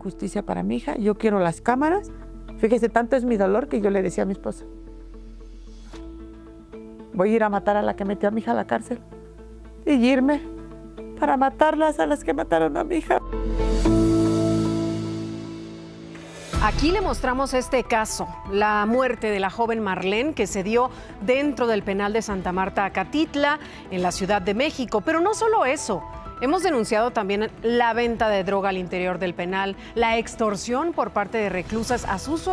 justicia para mi hija, yo quiero las cámaras. Fíjese, tanto es mi dolor que yo le decía a mi esposa, voy a ir a matar a la que metió a mi hija a la cárcel y irme para matarlas a las que mataron a mi hija. Aquí le mostramos este caso, la muerte de la joven Marlene, que se dio dentro del penal de Santa Marta, Acatitla, en la Ciudad de México. Pero no solo eso, hemos denunciado también la venta de droga al interior del penal, la extorsión por parte de reclusas a sus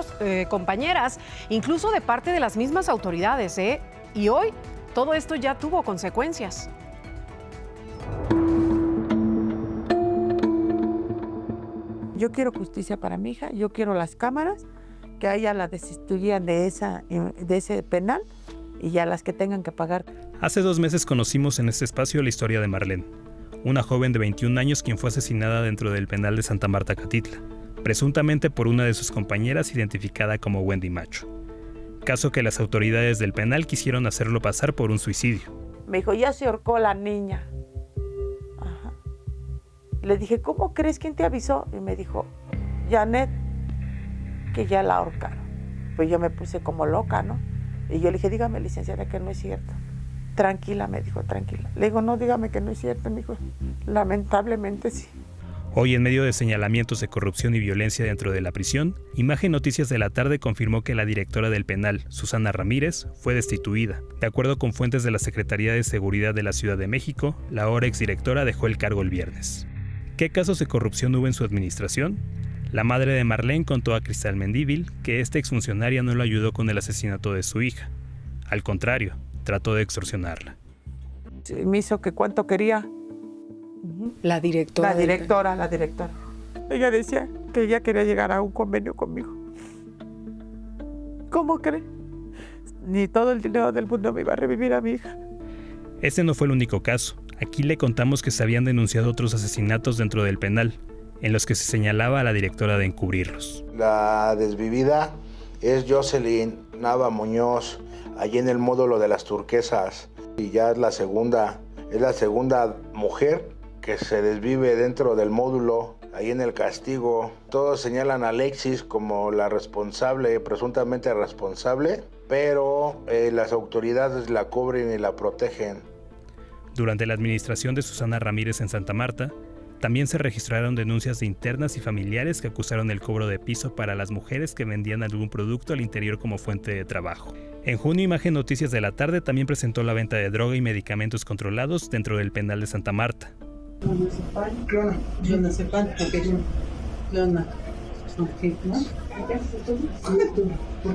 compañeras, incluso de parte de las mismas autoridades, ¿eh? Y hoy todo esto ya tuvo consecuencias. Yo quiero justicia para mi hija, yo quiero las cámaras, que a ella la destituyan de ese penal y ya las que tengan que pagar. Hace 2 meses conocimos en este espacio la historia de Marlene, una joven de 21 años quien fue asesinada dentro del penal de Santa Marta, Acatitla, presuntamente por una de sus compañeras identificada como Wendy Macho. Caso que las autoridades del penal quisieron hacerlo pasar por un suicidio. Me dijo, ya se ahorcó la niña. Ajá. Le dije, ¿cómo crees? ¿Quién te avisó? Y me dijo, Janet, que ya la ahorcaron. Pues yo me puse como loca, ¿no? Y yo le dije, dígame, licenciada, que no es cierto. Tranquila, me dijo, tranquila. Le digo, no, dígame que no es cierto. Me dijo, lamentablemente sí. Hoy, en medio de señalamientos de corrupción y violencia dentro de la prisión, Imagen Noticias de la Tarde confirmó que la directora del penal, Susana Ramírez, fue destituida. De acuerdo con fuentes de la Secretaría de Seguridad de la Ciudad de México, la ahora exdirectora dejó el cargo el viernes. ¿Qué casos de corrupción hubo en su administración? La madre de Marlene contó a Cristal Mendívil que esta exfuncionaria no lo ayudó con el asesinato de su hija. Al contrario, trató de extorsionarla. Me hizo que cuánto quería. La directora. La directora. Ella decía que ella quería llegar a un convenio conmigo. ¿Cómo cree? Ni todo el dinero del mundo me iba a revivir a mi hija. Este no fue el único caso. Aquí le contamos que se habían denunciado otros asesinatos dentro del penal, en los que se señalaba a la directora de encubrirlos. La desvivida es Jocelyn Nava Muñoz, allí en el módulo de las Turquesas. Y ya es la segunda mujer que se desvive dentro del módulo, ahí en el Castigo. Todos señalan a Alexis como la responsable, presuntamente responsable, pero las autoridades la cubren y la protegen. Durante la administración de Susana Ramírez en Santa Marta, también se registraron denuncias de internas y familiares que acusaron el cobro de piso para las mujeres que vendían algún producto al interior como fuente de trabajo. En junio, Imagen Noticias de la Tarde también presentó la venta de droga y medicamentos controlados dentro del penal de Santa Marta. ¿Por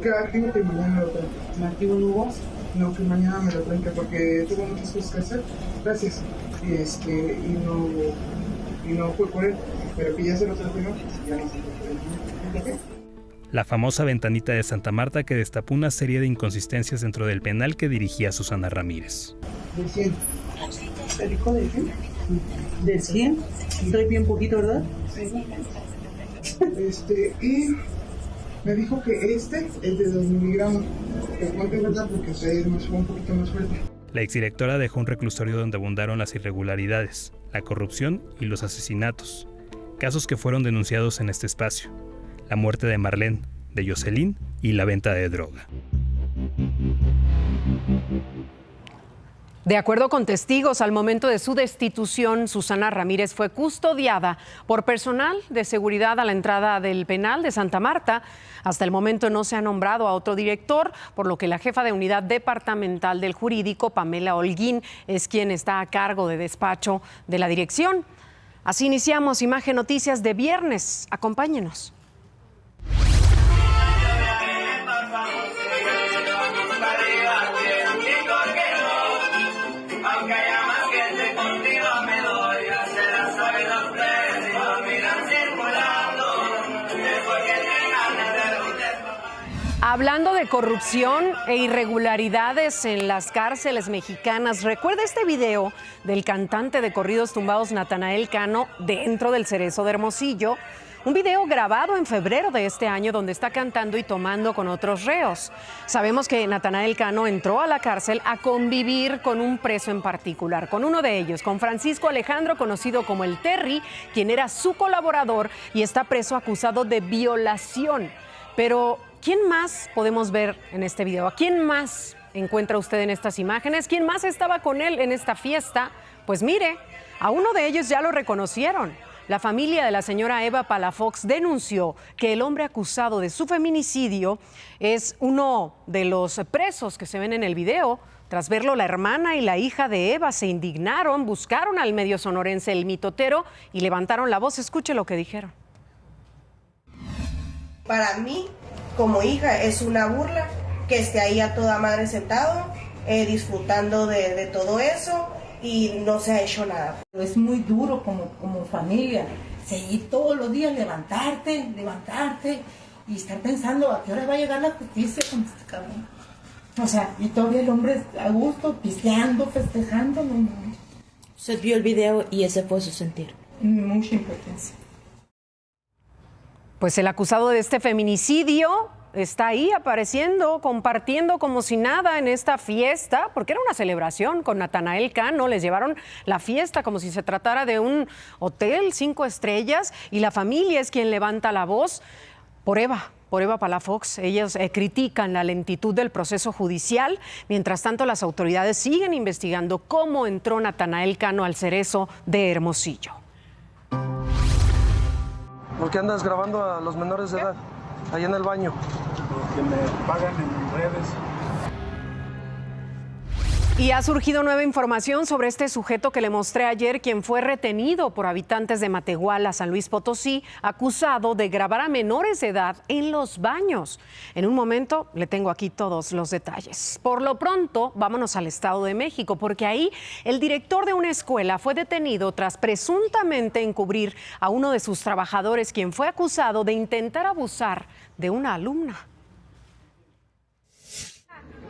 qué archivo que mañana me lo traen? ¿El archivo no hubo? No, que mañana me lo traen, porque tengo muchas cosas que hacer. Gracias. Y no fue por él, pero que ya se lo trajeron, ya no se lo trajeron. La famosa ventanita de Santa Marta que destapó una serie de inconsistencias dentro del penal que dirigía Susana Ramírez. ¿De 100? ¿Te dijo de 100? ¿De 100? Estoy bien poquito, ¿verdad? Y me dijo que es de 2 miligramos. Que cuánto es verdad porque ustedes me fue un poquito más fuerte. La exdirectora dejó un reclusorio donde abundaron las irregularidades, la corrupción y los asesinatos, casos que fueron denunciados en este espacio: la muerte de Marlene, de Jocelyn y la venta de droga. De acuerdo con testigos, al momento de su destitución, Susana Ramírez fue custodiada por personal de seguridad a la entrada del penal de Santa Marta. Hasta el momento no se ha nombrado a otro director, por lo que la jefa de unidad departamental del jurídico, Pamela Holguín, es quien está a cargo de despacho de la dirección. Así iniciamos Imagen Noticias de viernes. Acompáñenos. Hablando de corrupción e irregularidades en las cárceles mexicanas, ¿recuerda este video del cantante de corridos tumbados Natanael Cano dentro del Cerezo de Hermosillo? Un video grabado en febrero de este año donde está cantando y tomando con otros reos. Sabemos que Natanael Cano entró a la cárcel a convivir con un preso en particular, con uno de ellos, con Francisco Alejandro, conocido como el Terry, quien era su colaborador y está preso acusado de violación. Pero, ¿quién más podemos ver en este video? ¿A quién más encuentra usted en estas imágenes? ¿Quién más estaba con él en esta fiesta? Pues mire, a uno de ellos ya lo reconocieron. La familia de la señora Eva Palafox denunció que el hombre acusado de su feminicidio es uno de los presos que se ven en el video. Tras verlo, la hermana y la hija de Eva se indignaron, buscaron al medio sonorense El Mitotero y levantaron la voz. Escuche lo que dijeron. Para mí, como hija, es una burla que esté ahí a toda madre sentado, disfrutando de todo eso, y no se ha hecho nada. Es muy duro como familia, seguir todos los días, levantarte y estar pensando a qué hora va a llegar la justicia con este cabrón. O sea, y todavía el hombre a gusto, pisteando, festejando. No. Usted vio el video y ese fue su sentir. Mucha impotencia. Pues el acusado de este feminicidio está ahí apareciendo, compartiendo como si nada en esta fiesta, porque era una celebración con Natanael Cano. Les llevaron la fiesta como si se tratara de un hotel 5 estrellas y la familia es quien levanta la voz por Eva Palafox. Ellos critican la lentitud del proceso judicial. Mientras tanto, las autoridades siguen investigando cómo entró Natanael Cano al Cerezo de Hermosillo. ¿Por qué andas grabando a los menores de edad? Ahí en el baño. Porque me pagan en redes. Y ha surgido nueva información sobre este sujeto que le mostré ayer, quien fue retenido por habitantes de Matehuala, San Luis Potosí, acusado de grabar a menores de edad en los baños. En un momento le tengo aquí todos los detalles. Por lo pronto, vámonos al Estado de México, porque ahí el director de una escuela fue detenido tras presuntamente encubrir a uno de sus trabajadores, quien fue acusado de intentar abusar de una alumna.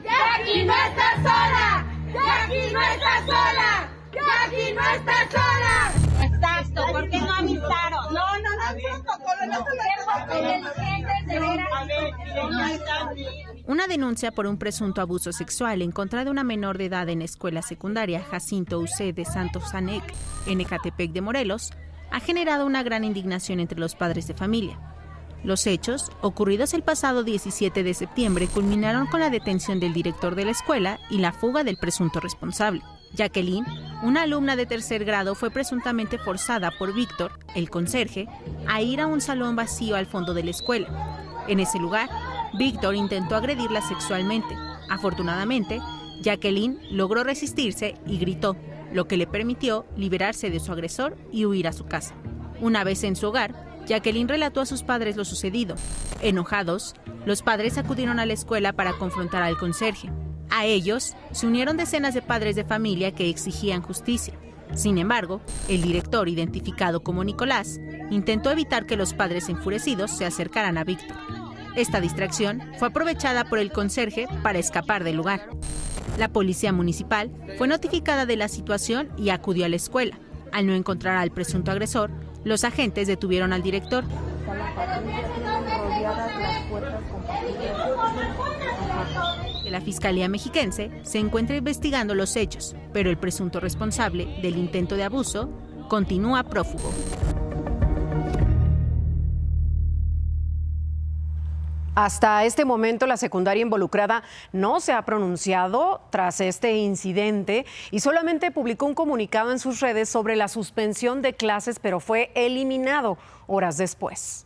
¡Jackie no está sola! ¡Jackie no está sola! ¡Jackie no está sola! Exacto, ¿por qué no avisaron? No, Una denuncia por un presunto abuso sexual en contra de una menor de edad en escuela secundaria Jacinto Ucé de Santos Anec, en Ecatepec de Morelos, ha generado una gran indignación entre los padres de familia. Los hechos, ocurridos el pasado 17 de septiembre, culminaron con la detención del director de la escuela y la fuga del presunto responsable. Jacqueline, una alumna de 3er grado, fue presuntamente forzada por Víctor, el conserje, a ir a un salón vacío al fondo de la escuela. En ese lugar, Víctor intentó agredirla sexualmente. Afortunadamente, Jacqueline logró resistirse y gritó, lo que le permitió liberarse de su agresor y huir a su casa. Una vez en su hogar, Jacqueline relató a sus padres lo sucedido. Enojados, los padres acudieron a la escuela para confrontar al conserje. A ellos se unieron decenas de padres de familia que exigían justicia. Sin embargo, el director, identificado como Nicolás, intentó evitar que los padres enfurecidos se acercaran a Víctor. Esta distracción fue aprovechada por el conserje para escapar del lugar. La policía municipal fue notificada de la situación y acudió a la escuela. Al no encontrar al presunto agresor, los agentes detuvieron al director. La Fiscalía Mexiquense se encuentra investigando los hechos, pero el presunto responsable del intento de abuso continúa prófugo. Hasta este momento, la secundaria involucrada no se ha pronunciado tras este incidente y solamente publicó un comunicado en sus redes sobre la suspensión de clases, pero fue eliminado horas después.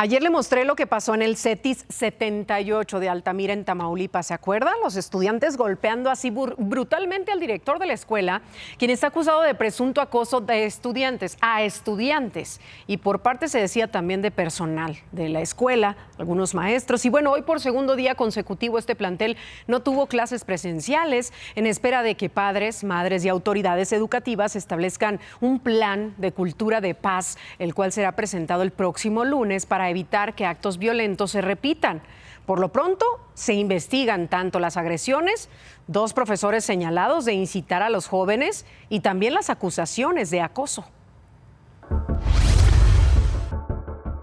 Ayer le mostré lo que pasó en el CETIS 78 de Altamira, en Tamaulipas. ¿Se acuerdan? Los estudiantes golpeando así brutalmente al director de la escuela, quien está acusado de presunto acoso de estudiantes a estudiantes. Y por parte se decía también de personal de la escuela, algunos maestros. Y bueno, hoy por segundo día consecutivo este plantel no tuvo clases presenciales en espera de que padres, madres y autoridades educativas establezcan un plan de cultura de paz, el cual será presentado el próximo lunes para evitar que actos violentos se repitan. Por lo pronto, se investigan tanto las agresiones, 2 profesores señalados de incitar a los jóvenes y también las acusaciones de acoso.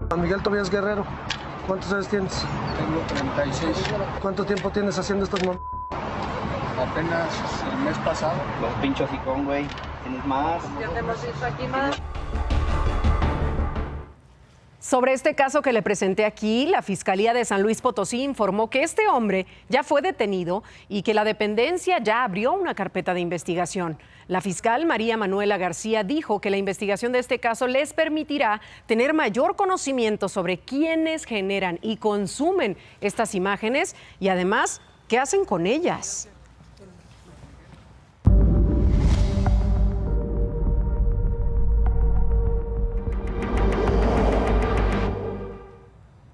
Juan Miguel Tobías Guerrero, ¿cuántos años tienes? Tengo 36. ¿Cuánto tiempo tienes haciendo estas Apenas el mes pasado. Los pinchos hocicón, güey. ¿Tienes más? Ya te hemos visto aquí más. Sobre este caso que le presenté aquí, la Fiscalía de San Luis Potosí informó que este hombre ya fue detenido y que la dependencia ya abrió una carpeta de investigación. La fiscal María Manuela García dijo que la investigación de este caso les permitirá tener mayor conocimiento sobre quiénes generan y consumen estas imágenes y además qué hacen con ellas.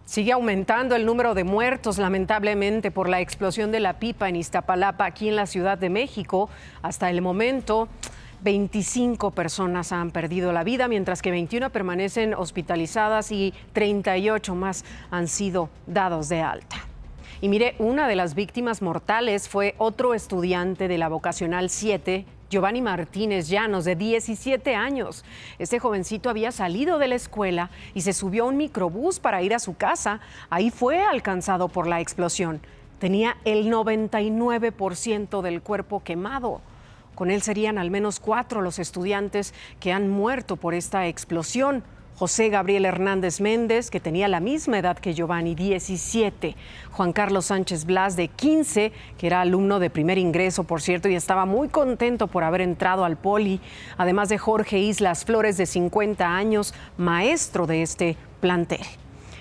Sigue aumentando el número de muertos, lamentablemente, por la explosión de la pipa en Iztapalapa, aquí en la Ciudad de México. Hasta el momento, 25 personas han perdido la vida, mientras que 21 permanecen hospitalizadas y 38 más han sido dados de alta. Y mire, una de las víctimas mortales fue otro estudiante de la Vocacional 7, Giovanni Martínez Llanos, de 17 años. Este jovencito había salido de la escuela y se subió a un microbús para ir a su casa. Ahí fue alcanzado por la explosión. Tenía el 99% del cuerpo quemado. Con él serían al menos 4 los estudiantes que han muerto por esta explosión. José Gabriel Hernández Méndez, que tenía la misma edad que Giovanni, 17. Juan Carlos Sánchez Blas, de 15, que era alumno de primer ingreso, por cierto, y estaba muy contento por haber entrado al Poli. Además de Jorge Islas Flores, de 50 años, maestro de este plantel.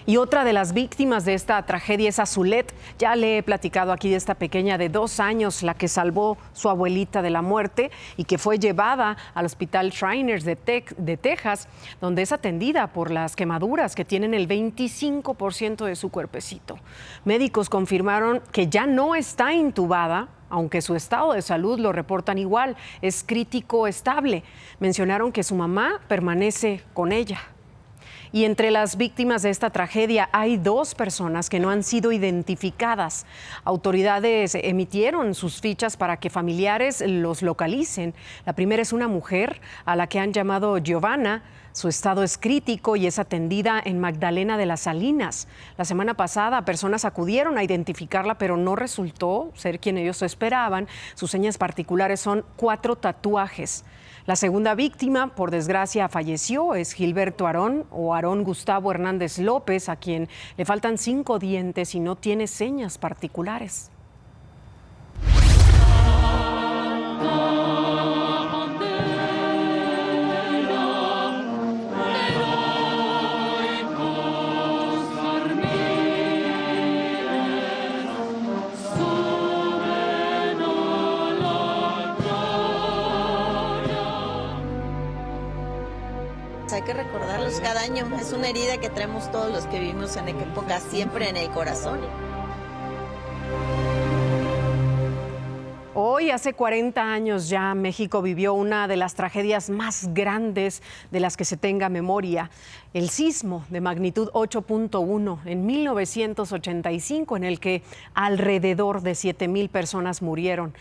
Y otra de las víctimas de esta tragedia es Azulet. Ya le he platicado aquí de esta pequeña de 2 años, la que salvó su abuelita de la muerte y que fue llevada al Hospital Shriners de Texas, donde es atendida por las quemaduras que tienen el 25% de su cuerpecito. Médicos confirmaron que ya no está intubada, aunque su estado de salud lo reportan igual, es crítico estable. Mencionaron que su mamá permanece con ella. Y entre las víctimas de esta tragedia hay 2 personas que no han sido identificadas. Autoridades emitieron sus fichas para que familiares los localicen. La primera es una mujer a la que han llamado Giovanna. Su estado es crítico y es atendida en Magdalena de las Salinas. La semana pasada personas acudieron a identificarla, pero no resultó ser quien ellos esperaban. Sus señas particulares son 4 tatuajes. La segunda víctima, por desgracia, falleció. Es Gilberto Aarón o Aarón Gustavo Hernández López, a quien le faltan 5 dientes y no tiene señas particulares. Hay que recordarlos cada año, es una herida que traemos todos los que vivimos en época, siempre en el corazón. Hoy, hace 40 años ya, México vivió una de las tragedias más grandes de las que se tenga memoria, el sismo de magnitud 8.1 en 1985, en el que alrededor de 7,000 personas murieron.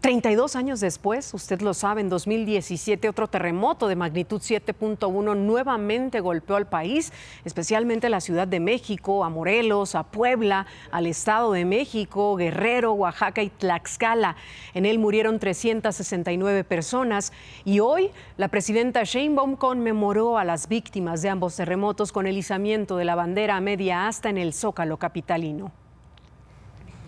32 años después, usted lo sabe, en 2017 otro terremoto de magnitud 7.1 nuevamente golpeó al país, especialmente la Ciudad de México, a Morelos, a Puebla, al Estado de México, Guerrero, Oaxaca y Tlaxcala. En él murieron 369 personas y hoy la presidenta Sheinbaum conmemoró a las víctimas de ambos terremotos con el izamiento de la bandera a media asta en el Zócalo capitalino.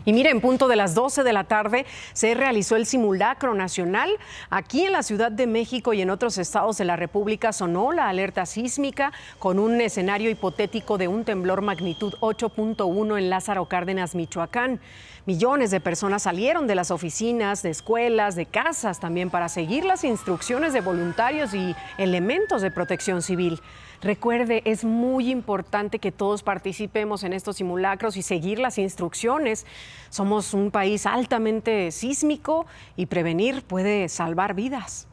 Y mire, en punto de las 12 de la tarde se realizó el simulacro nacional. Aquí en la Ciudad de México y en otros estados de la República sonó la alerta sísmica con un escenario hipotético de un temblor magnitud 8.1 en Lázaro Cárdenas, Michoacán. Millones de personas salieron de las oficinas, de escuelas, de casas también para seguir las instrucciones de voluntarios y elementos de protección civil. Recuerde, es muy importante que todos participemos en estos simulacros y seguir las instrucciones. Somos un país altamente sísmico y prevenir puede salvar vidas.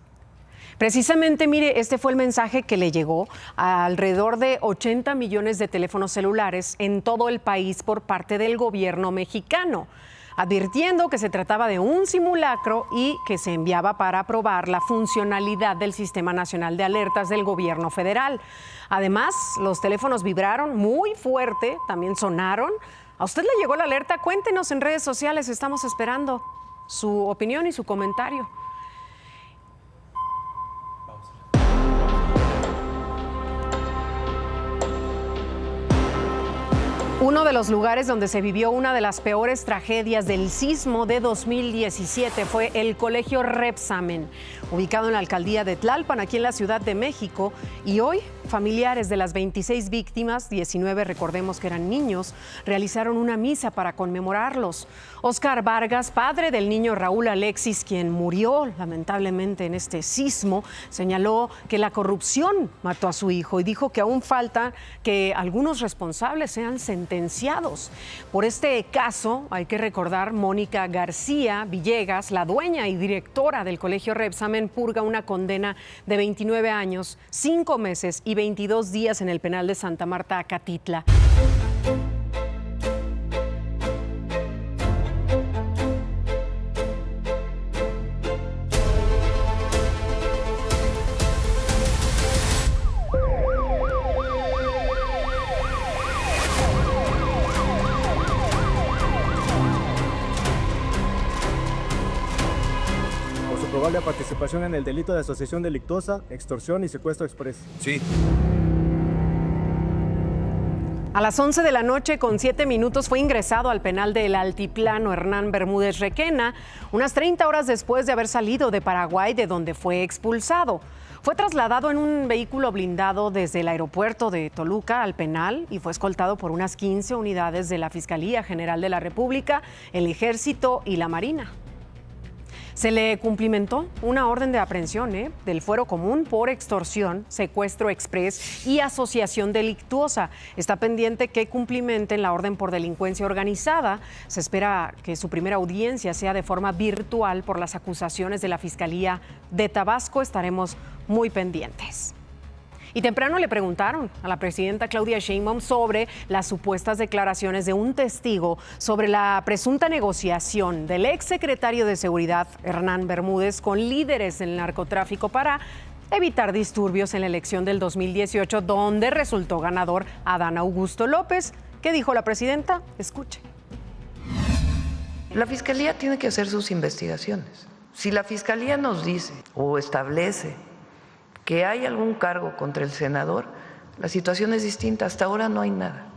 Precisamente, mire, este fue el mensaje que le llegó a alrededor de 80 millones de teléfonos celulares en todo el país por parte del gobierno mexicano, advirtiendo que se trataba de un simulacro y que se enviaba para probar la funcionalidad del Sistema Nacional de Alertas del gobierno federal. Además, los teléfonos vibraron muy fuerte, también sonaron. ¿A usted le llegó la alerta? Cuéntenos en redes sociales, estamos esperando su opinión y su comentario. Uno de los lugares donde se vivió una de las peores tragedias del sismo de 2017 fue el Colegio Rebsamen, ubicado en la alcaldía de Tlalpan, aquí en la Ciudad de México. Y hoy, familiares de las 26 víctimas, 19 recordemos que eran niños, realizaron una misa para conmemorarlos. Óscar Vargas, padre del niño Raúl Alexis, quien murió lamentablemente en este sismo, señaló que la corrupción mató a su hijo y dijo que aún falta que algunos responsables sean sentenciados. Por este caso, hay que recordar, Mónica García Villegas, la dueña y directora del Colegio Rebsamen, purga una condena de 29 años, 5 meses y 22 días en el penal de Santa Marta, Acatitla. Probable participación en el delito de asociación delictuosa, extorsión y secuestro express. Sí. A las 11 de la noche con 7 minutos fue ingresado al penal del Altiplano Hernán Bermúdez Requena, unas 30 horas después de haber salido de Paraguay, de donde fue expulsado. Fue trasladado en un vehículo blindado desde el aeropuerto de Toluca al penal y fue escoltado por unas 15 unidades de la Fiscalía General de la República, el Ejército y la Marina. Se le cumplimentó una orden de aprehensión del fuero común por extorsión, secuestro express y asociación delictuosa. Está pendiente que cumplimenten la orden por delincuencia organizada. Se espera que su primera audiencia sea de forma virtual por las acusaciones de la Fiscalía de Tabasco. Estaremos muy pendientes. Y temprano le preguntaron a la presidenta Claudia Sheinbaum sobre las supuestas declaraciones de un testigo sobre la presunta negociación del exsecretario de Seguridad, Hernán Bermúdez, con líderes del narcotráfico para evitar disturbios en la elección del 2018, donde resultó ganador Adán Augusto López. ¿Qué dijo la presidenta? Escuche. La Fiscalía tiene que hacer sus investigaciones. Si la Fiscalía nos dice o establece que hay algún cargo contra el senador, la situación es distinta. Hasta ahora no hay nada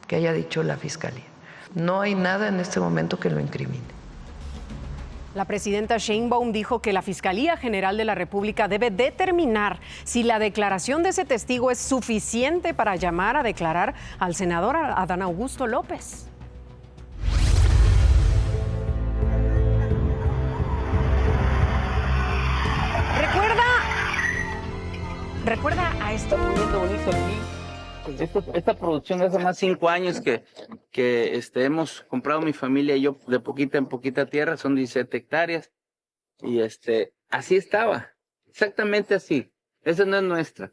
que haya dicho la Fiscalía. No hay nada en este momento que lo incrimine. La presidenta Sheinbaum dijo que la Fiscalía General de la República debe determinar si la declaración de ese testigo es suficiente para llamar a declarar al senador Adán Augusto López. ¿Recuerda a esto? Bonito aquí. Esta producción de hace más 5 años que hemos comprado mi familia y yo de poquita en poquita tierra, son 17 hectáreas. Y así estaba, exactamente así. Esa no es nuestra.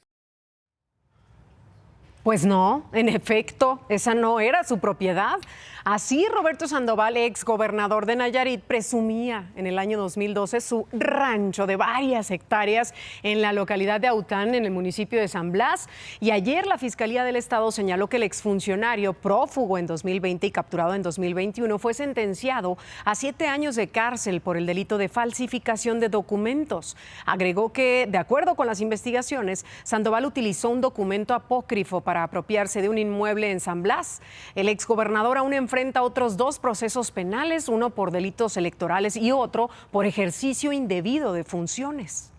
Pues no, en efecto, esa no era su propiedad. Así Roberto Sandoval, ex gobernador de Nayarit, presumía en el año 2012 su rancho de varias hectáreas en la localidad de Aután, en el municipio de San Blas. Y ayer la Fiscalía del Estado señaló que el exfuncionario, prófugo en 2020 y capturado en 2021, fue sentenciado a 7 años de cárcel por el delito de falsificación de documentos. Agregó que, de acuerdo con las investigaciones, Sandoval utilizó un documento apócrifo para para apropiarse de un inmueble en San Blas. El exgobernador aún enfrenta otros 2 procesos penales, uno por delitos electorales y otro por ejercicio indebido de funciones.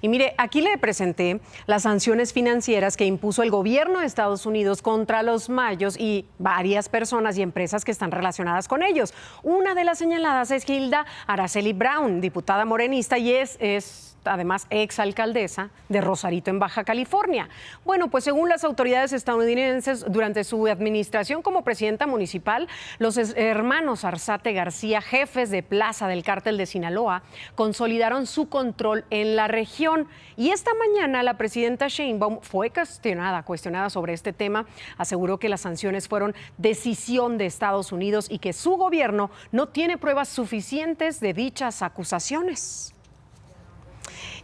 Y mire, aquí le presenté las sanciones financieras que impuso el gobierno de Estados Unidos contra los mayos y varias personas y empresas que están relacionadas con ellos. Una de las señaladas es Hilda Araceli Brown, diputada morenista, y es además exalcaldesa de Rosarito, en Baja California. Bueno, pues según las autoridades estadounidenses, durante su administración como presidenta municipal, los hermanos Arzate García, jefes de plaza del cártel de Sinaloa, consolidaron su control en la región. Y esta mañana la presidenta Sheinbaum fue cuestionada sobre este tema. Aseguró que las sanciones fueron decisión de Estados Unidos y que su gobierno no tiene pruebas suficientes de dichas acusaciones.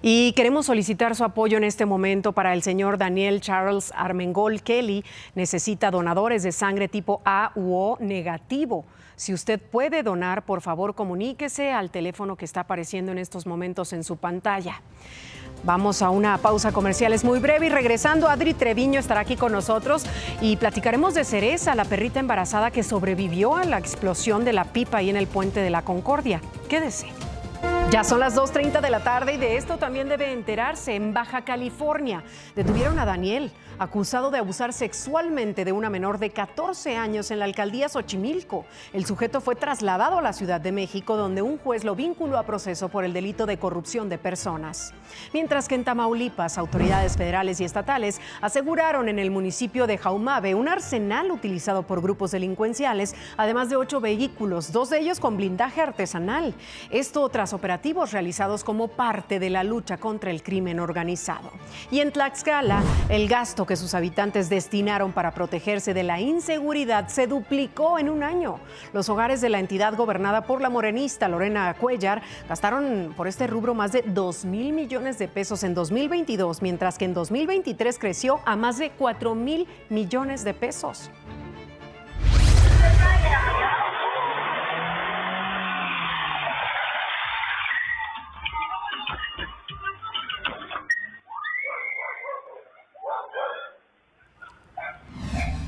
Y queremos solicitar su apoyo en este momento para el señor Daniel Charles Armengol Kelly. Necesita donadores de sangre tipo A u O negativo. Si usted puede donar, por favor, comuníquese al teléfono que está apareciendo en estos momentos en su pantalla. Vamos a una pausa comercial, es muy breve, y regresando, Adri Treviño estará aquí con nosotros y platicaremos de Cereza, la perrita embarazada que sobrevivió a la explosión de la pipa ahí en el Puente de la Concordia. Quédese. Ya son las 2:30 de la tarde y de esto también debe enterarse. En Baja California detuvieron a Daniel, acusado de abusar sexualmente de una menor de 14 años en la alcaldía Xochimilco. El sujeto fue trasladado a la Ciudad de México, donde un juez lo vinculó a proceso por el delito de corrupción de personas. Mientras que en Tamaulipas, autoridades federales y estatales aseguraron en el municipio de Jaumabe un arsenal utilizado por grupos delincuenciales, además de 8 vehículos, 2 de ellos con blindaje artesanal. Esto tras operativos realizados como parte de la lucha contra el crimen organizado. Y en Tlaxcala, el gasto que sus habitantes destinaron para protegerse de la inseguridad se duplicó en un año. Los hogares de la entidad gobernada por la morenista Lorena Cuellar gastaron por este rubro más de 2,000 millones de pesos en 2022, mientras que en 2023 creció a más de 4,000 millones de pesos.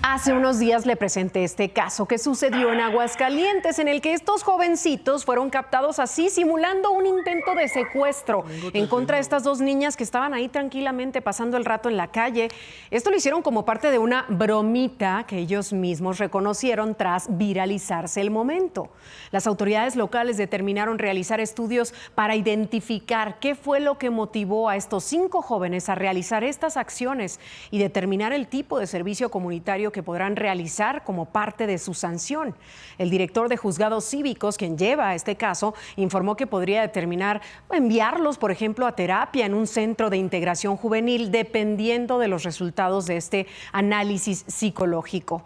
Hace unos días le presenté este caso que sucedió en Aguascalientes, en el que estos jovencitos fueron captados así, simulando un intento de secuestro en contra de estas 2 niñas que estaban ahí tranquilamente pasando el rato en la calle. Esto lo hicieron como parte de una bromita que ellos mismos reconocieron tras viralizarse el momento. Las autoridades locales determinaron realizar estudios para identificar qué fue lo que motivó a estos 5 jóvenes a realizar estas acciones y determinar el tipo de servicio comunitario que podrán realizar como parte de su sanción. El director de Juzgados Cívicos, quien lleva este caso, informó que podría determinar enviarlos, por ejemplo, a terapia en un centro de integración juvenil, dependiendo de los resultados de este análisis psicológico.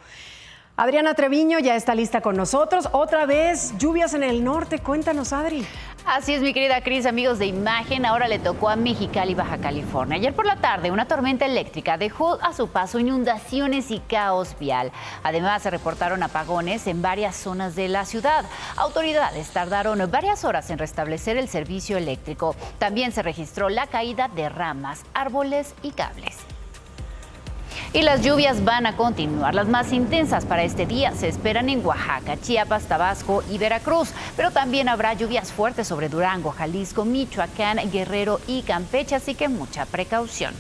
Adriana Treviño ya está lista con nosotros. Otra vez, lluvias en el norte. Cuéntanos, Adri. Así es, mi querida Cris, amigos de Imagen, ahora le tocó a Mexicali, Baja California. Ayer por la tarde, una tormenta eléctrica dejó a su paso inundaciones y caos vial. Además, se reportaron apagones en varias zonas de la ciudad. Autoridades tardaron varias horas en restablecer el servicio eléctrico. También se registró la caída de ramas, árboles y cables. Y las lluvias van a continuar. Las más intensas para este día se esperan en Oaxaca, Chiapas, Tabasco y Veracruz. Pero también habrá lluvias fuertes sobre Durango, Jalisco, Michoacán, Guerrero y Campeche, así que mucha precaución.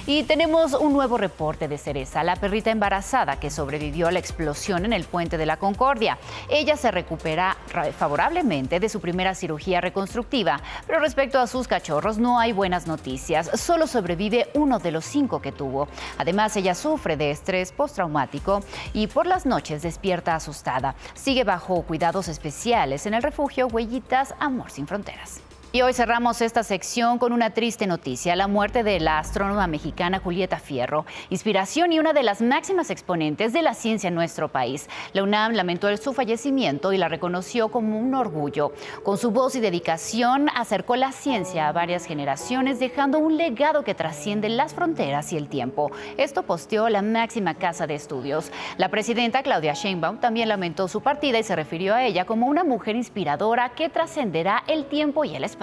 Y tenemos un nuevo reporte de Cereza, la perrita embarazada que sobrevivió a la explosión en el Puente de la Concordia. Ella se recupera favorablemente de su primera cirugía reconstructiva, pero respecto a sus cachorros no hay buenas noticias. Solo sobrevive uno de los 5 que tuvo. Además, ella sufre de estrés postraumático y por las noches despierta asustada. Sigue bajo cuidados especiales en el refugio Huellitas Amor Sin Fronteras. Y hoy cerramos esta sección con una triste noticia, la muerte de la astrónoma mexicana Julieta Fierro, inspiración y una de las máximas exponentes de la ciencia en nuestro país. La UNAM lamentó su fallecimiento y la reconoció como un orgullo. Con su voz y dedicación acercó la ciencia a varias generaciones, dejando un legado que trasciende las fronteras y el tiempo. Esto posteó la máxima casa de estudios. La presidenta Claudia Sheinbaum también lamentó su partida y se refirió a ella como una mujer inspiradora que trascenderá el tiempo y el espacio.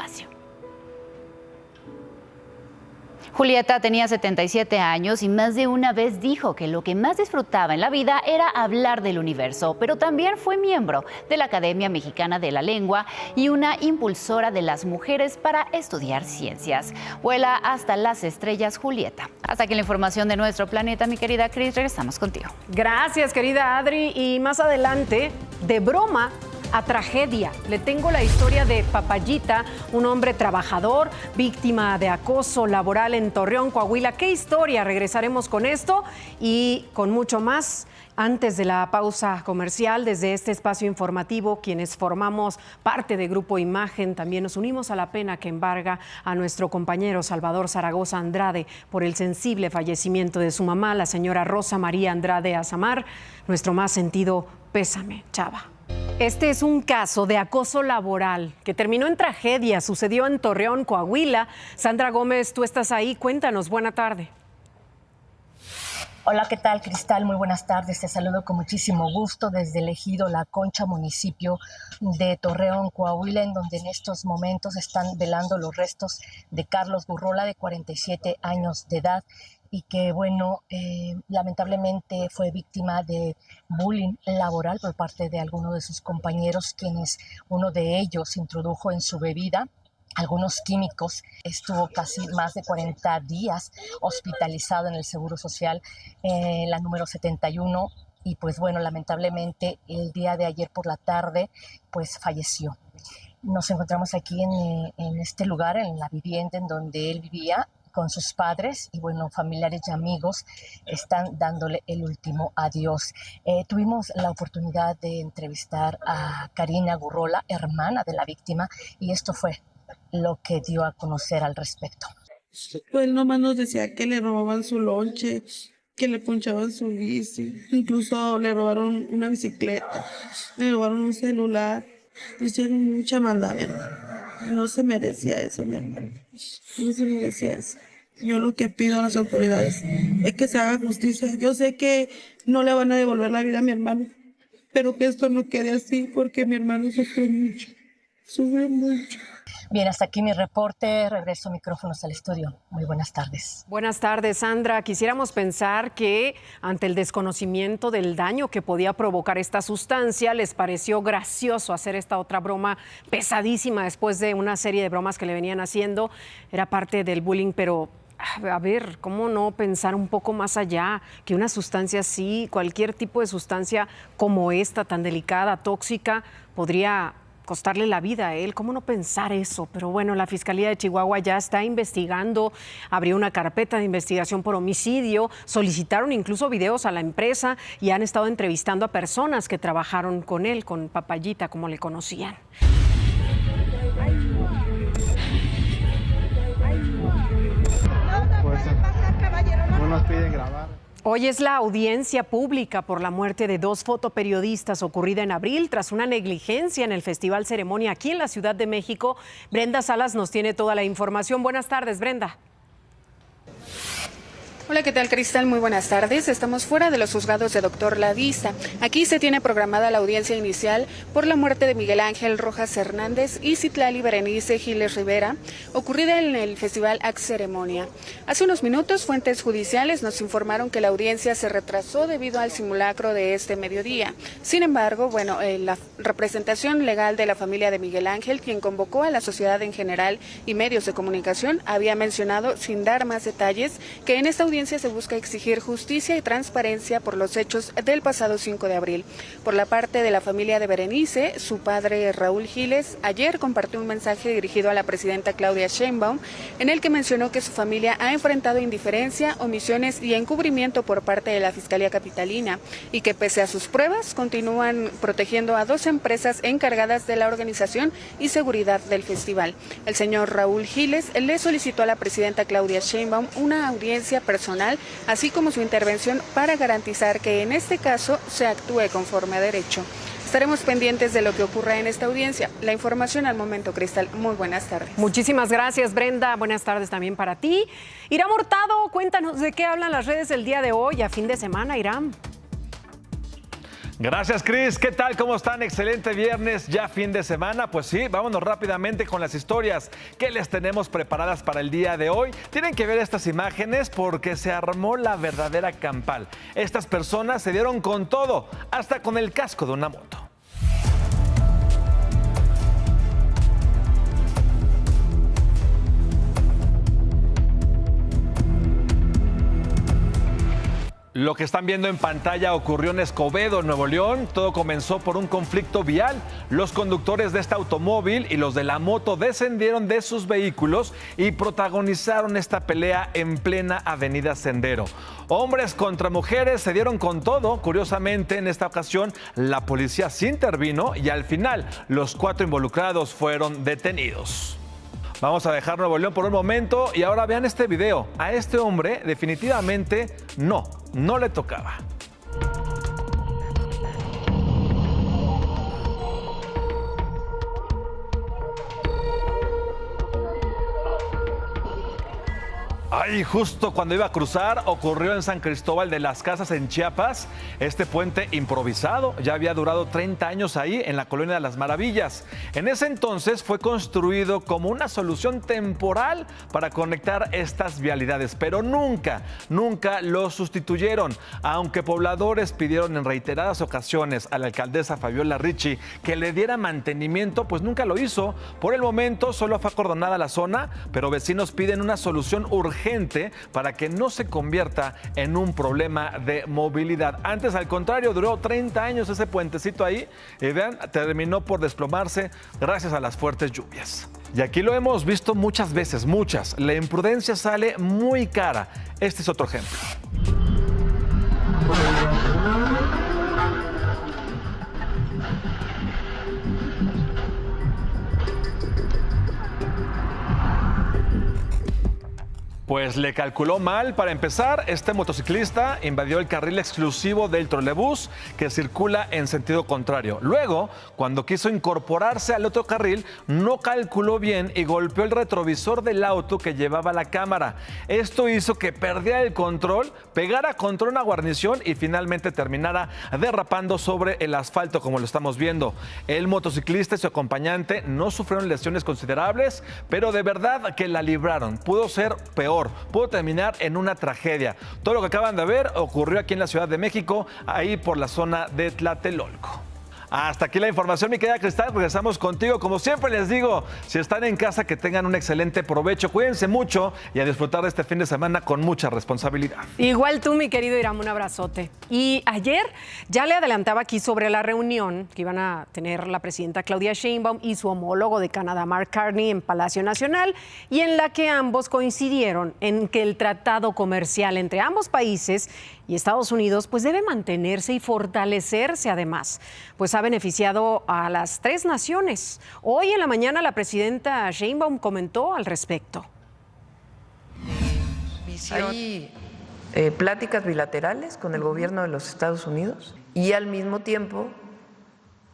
Julieta tenía 77 años y más de una vez dijo que lo que más disfrutaba en la vida era hablar del universo, pero también fue miembro de la Academia Mexicana de la Lengua y una impulsora de las mujeres para estudiar ciencias. Vuela hasta las estrellas, Julieta. Hasta aquí la información de nuestro planeta, mi querida Cris. Regresamos contigo. Gracias, querida Adri. Y más adelante, de broma a tragedia, le tengo la historia de Papayita, un hombre trabajador, víctima de acoso laboral en Torreón, Coahuila. ¿Qué historia? Regresaremos con esto y con mucho más. Antes de la pausa comercial, desde este espacio informativo, quienes formamos parte de Grupo Imagen, también nos unimos a la pena que embarga a nuestro compañero Salvador Zaragoza Andrade por el sensible fallecimiento de su mamá, la señora Rosa María Andrade Azamar. Nuestro más sentido pésame, Chava. Este es un caso de acoso laboral que terminó en tragedia. Sucedió en Torreón, Coahuila. Sandra Gómez, tú estás ahí. Cuéntanos. Buena tarde. Hola, ¿qué tal, Cristal? Muy buenas tardes. Te saludo con muchísimo gusto desde el ejido La Concha, municipio de Torreón, Coahuila, en donde en estos momentos están velando los restos de Carlos Gurrola, de 47 años de edad, y que, bueno, lamentablemente fue víctima de bullying laboral por parte de algunos de sus compañeros, quienes uno de ellos introdujo en su bebida algunos químicos. Estuvo casi más de 40 días hospitalizado en el Seguro Social, la número 71, y pues bueno, lamentablemente el día de ayer por la tarde pues falleció. Nos encontramos aquí en este lugar, en la vivienda en donde él vivía con sus padres, y bueno, familiares y amigos están dándole el último adiós. Tuvimos la oportunidad de entrevistar a Karina Gurrola, hermana de la víctima, y esto fue lo que dio a conocer al respecto. Pues nomás nos decía que le robaban su lonche, que le ponchaban su bici, incluso le robaron una bicicleta, le robaron un celular, le hicieron mucha maldad. No se merecía eso, mi hermano. No se merecía eso. Yo lo que pido a las autoridades es que se haga justicia. Yo sé que no le van a devolver la vida a mi hermano, pero que esto no quede así, porque mi hermano sufre mucho. Sufre mucho. Bien, hasta aquí mi reporte. Regreso micrófonos al estudio. Muy buenas tardes. Buenas tardes, Sandra. Quisiéramos pensar que ante el desconocimiento del daño que podía provocar esta sustancia, les pareció gracioso hacer esta otra broma pesadísima después de una serie de bromas que le venían haciendo. Era parte del bullying, pero a ver, ¿cómo no pensar un poco más allá? Que una sustancia así, cualquier tipo de sustancia como esta, tan delicada, tóxica, podría costarle la vida a él. ¿Cómo no pensar eso? Pero bueno, la Fiscalía de Chihuahua ya está investigando, abrió una carpeta de investigación por homicidio, solicitaron incluso videos a la empresa y han estado entrevistando a personas que trabajaron con él, con Papayita, como le conocían. Pues, no nos piden grabar. Hoy es la audiencia pública por la muerte de 2 fotoperiodistas ocurrida en abril tras una negligencia en el Festival Ceremonia aquí en la Ciudad de México. Brenda Salas nos tiene toda la información. Buenas tardes, Brenda. Hola, ¿qué tal, Cristal? Muy buenas tardes. Estamos fuera de los juzgados de Doctor La Vista. Aquí se tiene programada la audiencia inicial por la muerte de Miguel Ángel Rojas Hernández y Citlali Berenice Giles Rivera, ocurrida en el Festival Ax Ceremonia. Hace unos minutos, fuentes judiciales nos informaron que la audiencia se retrasó debido al simulacro de este mediodía. Sin embargo, la representación legal de la familia de Miguel Ángel, quien convocó a la sociedad en general y medios de comunicación, había mencionado, sin dar más detalles, que en esta audiencia se busca exigir justicia y transparencia por los hechos del pasado 5 de abril. Por la parte de la familia de Berenice, su padre Raúl Giles ayer compartió un mensaje dirigido a la presidenta Claudia Sheinbaum, en el que mencionó que su familia ha enfrentado indiferencia, omisiones y encubrimiento por parte de la Fiscalía Capitalina y que pese a sus pruebas continúan protegiendo a 2 empresas encargadas de la organización y seguridad del festival. El señor Raúl Giles le solicitó a la presidenta Claudia Sheinbaum una audiencia personal, así como su intervención para garantizar que en este caso se actúe conforme a derecho. Estaremos pendientes de lo que ocurra en esta audiencia. La información al momento, Cristal. Muy buenas tardes. Muchísimas gracias, Brenda. Buenas tardes también para ti. Iram Hurtado, cuéntanos de qué hablan las redes el día de hoy, a fin de semana, Iram. Gracias, Cris. ¿Qué tal? ¿Cómo están? Excelente viernes, ya fin de semana. Pues sí, vámonos rápidamente con las historias que les tenemos preparadas para el día de hoy. Tienen que ver estas imágenes porque se armó la verdadera campal. Estas personas se dieron con todo, hasta con el casco de una moto. Lo que están viendo en pantalla ocurrió en Escobedo, Nuevo León. Todo comenzó por un conflicto vial. Los conductores de este automóvil y los de la moto descendieron de sus vehículos y protagonizaron esta pelea en plena avenida Sendero. Hombres contra mujeres se dieron con todo. Curiosamente, en esta ocasión, la policía sí intervino y al final los 4 involucrados fueron detenidos. Vamos a dejar Nuevo León por un momento y ahora vean este video. A este hombre definitivamente no le tocaba. Ay, justo cuando iba a cruzar, ocurrió en San Cristóbal de las Casas, en Chiapas. Este puente improvisado ya había durado 30 años ahí, en la Colonia de las Maravillas. En ese entonces fue construido como una solución temporal para conectar estas vialidades, pero nunca lo sustituyeron. Aunque pobladores pidieron en reiteradas ocasiones a la alcaldesa Fabiola Ricci que le diera mantenimiento, pues nunca lo hizo. Por el momento solo fue acordonada la zona, pero vecinos piden una solución urgente para que no se convierta en un problema de movilidad. Antes, al contrario, duró 30 años ese puentecito ahí y vean, terminó por desplomarse gracias a las fuertes lluvias. Y aquí lo hemos visto muchas veces, la imprudencia sale muy cara. Este es otro ejemplo. Pues le calculó mal. Para empezar, este motociclista invadió el carril exclusivo del trolebús que circula en sentido contrario. Luego, cuando quiso incorporarse al otro carril, no calculó bien y golpeó el retrovisor del auto que llevaba la cámara. Esto hizo que perdiera el control, pegara contra una guarnición y finalmente terminara derrapando sobre el asfalto, como lo estamos viendo. El motociclista y su acompañante no sufrieron lesiones considerables, pero de verdad que la libraron. Pudo ser peor. Pudo terminar en una tragedia. Todo lo que acaban de ver ocurrió aquí en la Ciudad de México, ahí por la zona de Tlatelolco. Hasta aquí la información, mi querida Cristal. Regresamos contigo. Como siempre les digo, si están en casa, que tengan un excelente provecho. Cuídense mucho y a disfrutar de este fin de semana con mucha responsabilidad. Igual tú, mi querido Iram, un abrazote. Y ayer ya le adelantaba aquí sobre la reunión que iban a tener la presidenta Claudia Sheinbaum y su homólogo de Canadá, Mark Carney, en Palacio Nacional, y en la que ambos coincidieron en que el tratado comercial entre ambos países y Estados Unidos pues debe mantenerse y fortalecerse además, pues ha beneficiado a las 3 naciones. Hoy en la mañana la presidenta Sheinbaum comentó al respecto. Hay pláticas bilaterales con el gobierno de los Estados Unidos y al mismo tiempo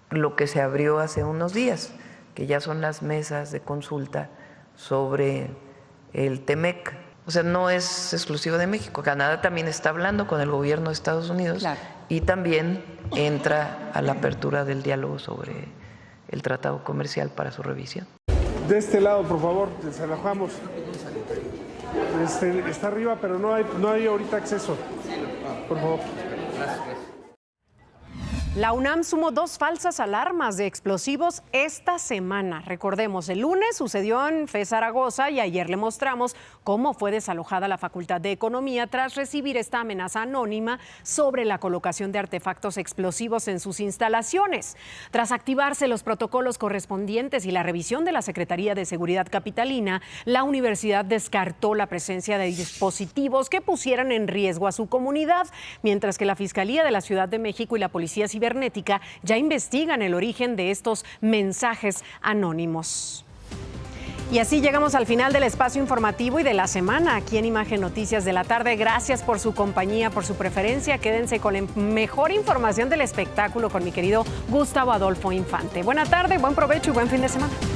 lo que se abrió hace unos días, que ya son las mesas de consulta sobre el TEMEC. O sea, no es exclusivo de México. Canadá también está hablando con el gobierno de Estados Unidos, claro, y también entra a la apertura del diálogo sobre el tratado comercial para su revisión. De este lado, por favor, desalojamos. Está arriba, pero no hay ahorita acceso. Por favor. Gracias. La UNAM sumó 2 falsas alarmas de explosivos esta semana. Recordemos, el lunes sucedió en FES Zaragoza y ayer le mostramos cómo fue desalojada la Facultad de Economía tras recibir esta amenaza anónima sobre la colocación de artefactos explosivos en sus instalaciones. Tras activarse los protocolos correspondientes y la revisión de la Secretaría de Seguridad Capitalina, la universidad descartó la presencia de dispositivos que pusieran en riesgo a su comunidad, mientras que la Fiscalía de la Ciudad de México y la Policía Cibernética ya investigan el origen de estos mensajes anónimos. Y así llegamos al final del espacio informativo y de la semana aquí en Imagen Noticias de la Tarde. Gracias por su compañía, por su preferencia. Quédense con la mejor información del espectáculo con mi querido Gustavo Adolfo Infante. Buena tarde, buen provecho y buen fin de semana.